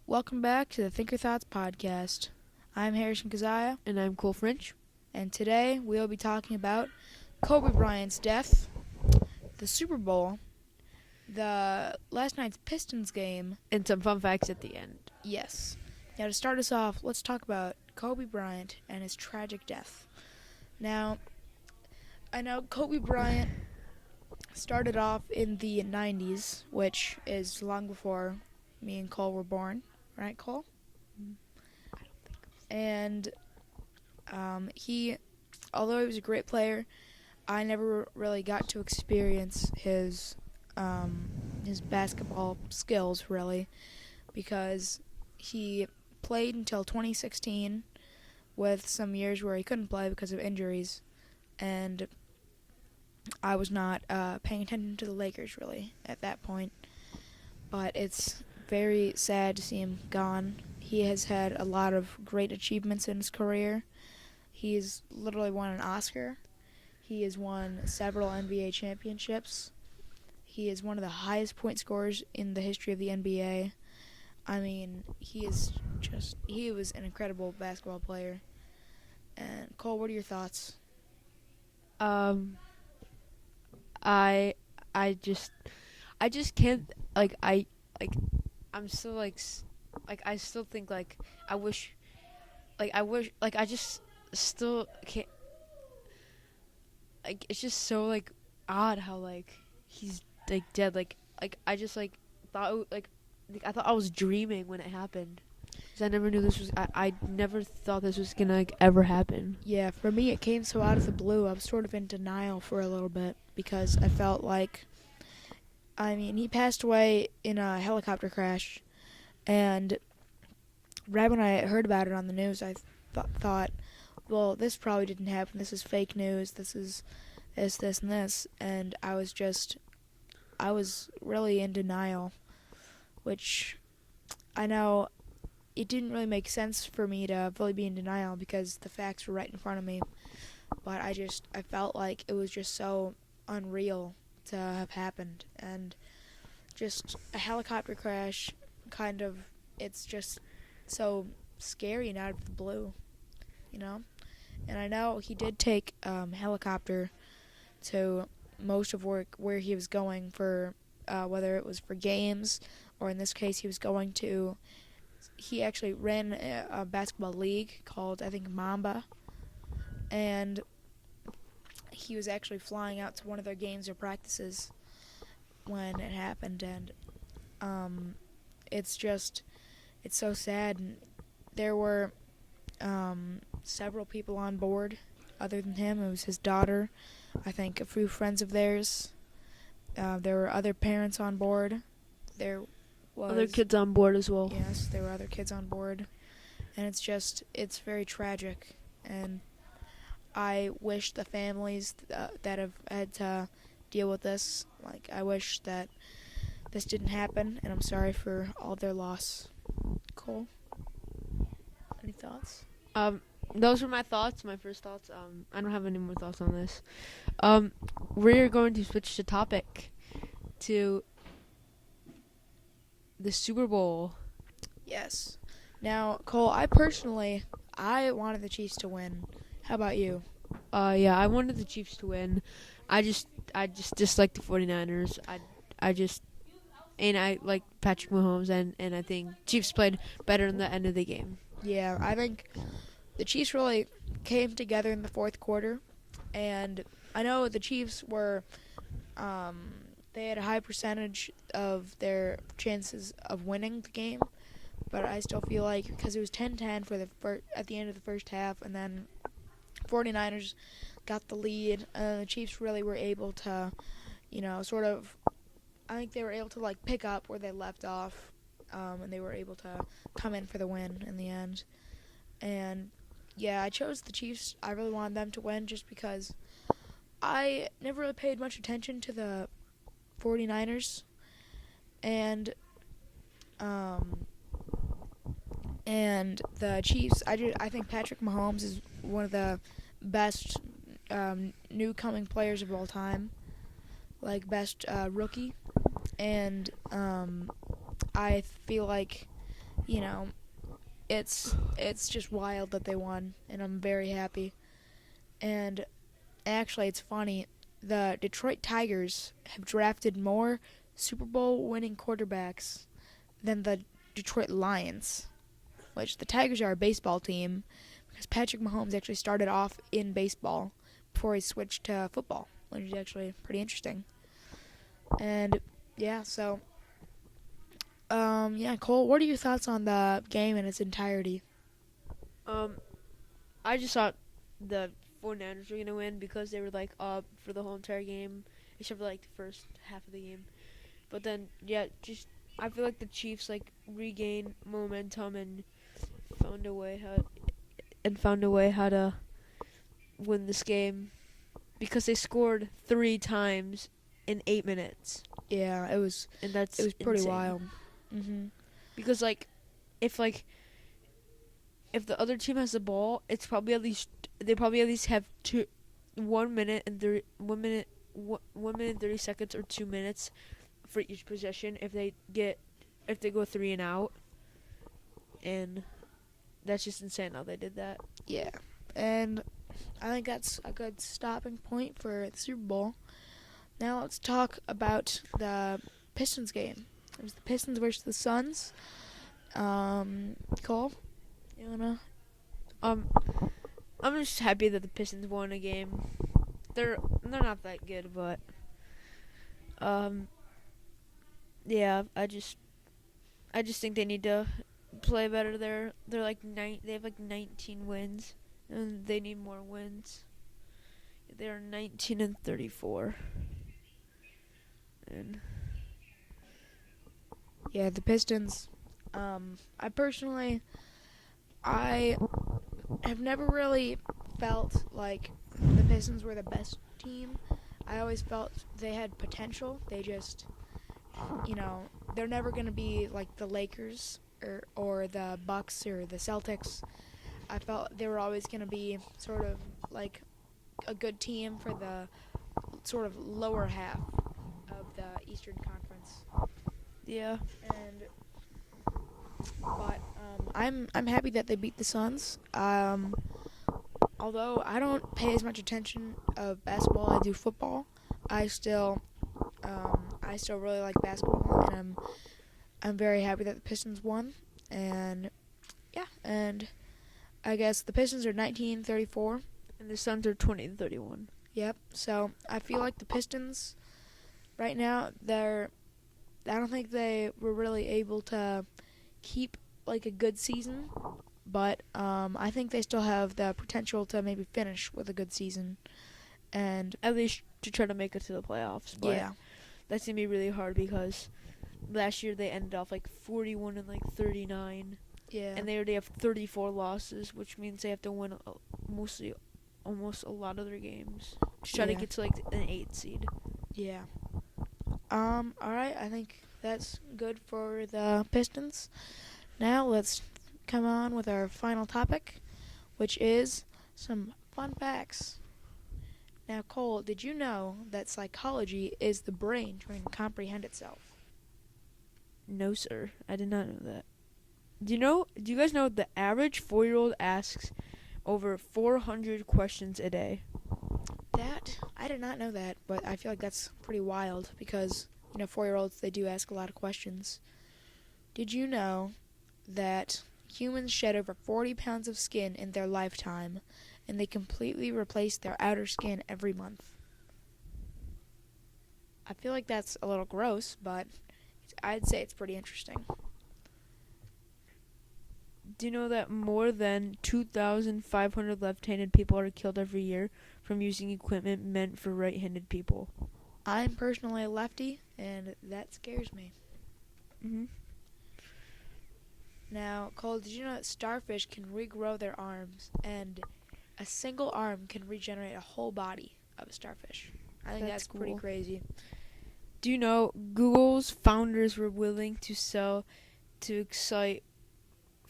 Welcome back to the Thinkerthoughts Podcast. I'm Harrison Kazaya. And I'm Cole French. And today we'll be talking about Kobe Bryant's death, the Super Bowl, the last night's Pistons game, And some fun facts at the end. Yes. Now to start us off, let's talk about Kobe Bryant and his tragic death. Now, I know Kobe Bryant started off in the 90s, which is long before me and Cole were born. Right, Cole? I don't think so. And although he was a great player, I never really got to experience his basketball skills, really, because he played until 2016 with some years where he couldn't play because of injuries, and I was not paying attention to the Lakers, really, at that point. But it's very sad to see him gone. He has had a lot of great achievements in his career. He's literally won an Oscar. He has won several NBA championships. He is one of the highest point scorers in the history of the NBA. I mean, he was an incredible basketball player. And Cole, what are your thoughts? I just can't I'm still I still think I just still can't, it's just so odd how he's dead. I just thought I thought I was dreaming when it happened. 'Cause I never knew this was I never thought this was gonna ever happen. Yeah, for me it came so out of the blue. I was sort of in denial for a little bit because I felt he passed away in a helicopter crash, and right when I heard about it on the news, I thought, well, this probably didn't happen. This is fake news. This is this, and this. And I was really in denial, which I know it didn't really make sense for me to fully be in denial because the facts were right in front of me. But I felt like it was just so unreal to have happened, and just a helicopter crash it's just so scary and out of the blue, and I know he did take helicopter to most of where he was going for whether it was for games or in this case he actually ran a basketball league called, I think, Mamba, and he was actually flying out to one of their games or practices when it happened, and it's so sad. And there were several people on board other than him. It was his daughter, I think a few friends of theirs. There were other parents on board. There was Other kids on board as well. Yes, there were other kids on board, and it's very tragic, and I wish the families that have had to deal with this, I wish that this didn't happen, and I'm sorry for all their loss. Cole, any thoughts? Those were my thoughts, my first thoughts. I don't have any more thoughts on this. We're going to switch the topic to the Super Bowl. Yes. Now, Cole, I wanted the Chiefs to win. How about you? Yeah, I wanted the Chiefs to win. I just dislike the 49ers. I like Patrick Mahomes, and I think Chiefs played better in the end of the game. Yeah, I think the Chiefs really came together in the fourth quarter, and I know the Chiefs were they had a high percentage of their chances of winning the game, but I still feel like because it was 10-10 at the end of the first half, and then 49ers got the lead, the Chiefs really were able to, I think they were able to pick up where they left off, and they were able to come in for the win in the end. And yeah, I chose the Chiefs. I really wanted them to win just because I never really paid much attention to the 49ers, and the Chiefs. I think Patrick Mahomes is one of the best new coming players of all time, like best rookie, and I feel like, you know, it's just wild that they won, and I'm very happy. And actually, it's funny. The Detroit Tigers have drafted more Super Bowl winning quarterbacks than the Detroit Lions, which the Tigers are a baseball team because Patrick Mahomes actually started off in baseball before he switched to football, which is actually pretty interesting. And yeah, so yeah, Cole, what are your thoughts on the game in its entirety? Um, I just thought the 49ers were gonna win because they were like up for the whole entire game, except for like the first half of the game. But then, yeah, just I feel like the Chiefs like regained momentum and found a way how to win this game because they scored 3 times in 8 minutes, Yeah, and that's it was pretty insane. wild. Mhm. Because if like if the other team has the ball, it's probably at least they probably at least have 1 minute and 30 seconds or 2 minutes for each possession if they go 3 and out, and that's just insane how they did that. Yeah, and I think that's a good stopping point for the Super Bowl. Now let's talk about the Pistons game. It was the Pistons versus the Suns. Cole, you wanna? Um, I'm just happy that the Pistons won a game. They're not that good, but yeah, I just think they need to play better. They're like they have like 19 wins, and they need more wins. They're 19-34, and Yeah, the Pistons. I personally, I have never really felt like the Pistons were the best team. I always felt they had potential. They just, they're never going to be like the Lakers or the Bucks or the Celtics. I felt they were always going to be sort of like a good team for the sort of lower half of the Eastern Conference. yeah, And but I'm happy that they beat the Suns. Although I don't pay as much attention of basketball, I do football. I still really like basketball, and I'm very happy that the Pistons won. And yeah, and I guess the Pistons are 19-34. and the Suns are 20-31. Yep. So I feel like the Pistons right now I don't think they were really able to keep like a good season, but I think they still have the potential to maybe finish with a good season. And At least to try to make it to the playoffs. But yeah, that's gonna be really hard because last year they ended off like 41 and like 39, yeah, and they already have 34 losses, which means they have to win almost a lot of their games to try to Yeah. get to like an 8 seed. yeah. All right, I think that's good for the Pistons. Now let's come on with our final topic, which is some fun facts. Now, Cole, did you know that psychology is the brain trying to comprehend itself? No, sir, I did not know that. Do you guys know the average 4-year-old asks over 400 questions a day? I did not know that, but I feel like that's pretty wild because, 4-year-olds, they do ask a lot of questions. Did you know that humans shed over 40 pounds of skin in their lifetime, and they completely replace their outer skin every month? I feel like that's a little gross, but I'd say it's pretty interesting. Do you know that more than 2,500 left-handed people are killed every year from using equipment meant for right-handed people? I'm personally a lefty, and that scares me. Mm-hmm. Now, Cole, did you know that starfish can regrow their arms, and a single arm can regenerate a whole body of a starfish? I think that's pretty cool. crazy. Do you know Google's founders were willing to sell to Excite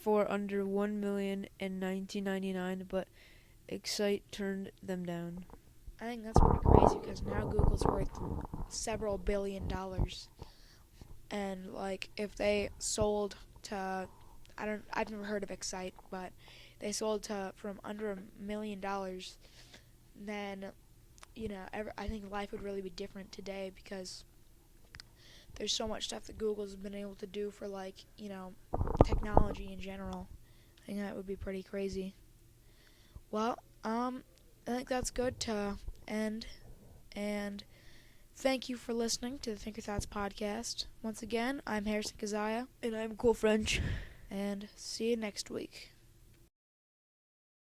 for under $1 million in 1999, but Excite turned them down? I think that's pretty crazy because now Google's worth several billion dollars. And like if they sold to I've never heard of Excite, but they sold to from under $1 million, then I think life would really be different today because there's so much stuff that Google's been able to do for technology in general. I think that would be pretty crazy. Well, I think that's good to end, and thank you for listening to the Thinkerthoughts Podcast. Once again, I'm Harrison Kazaya, And I'm Cool French. and see you next week.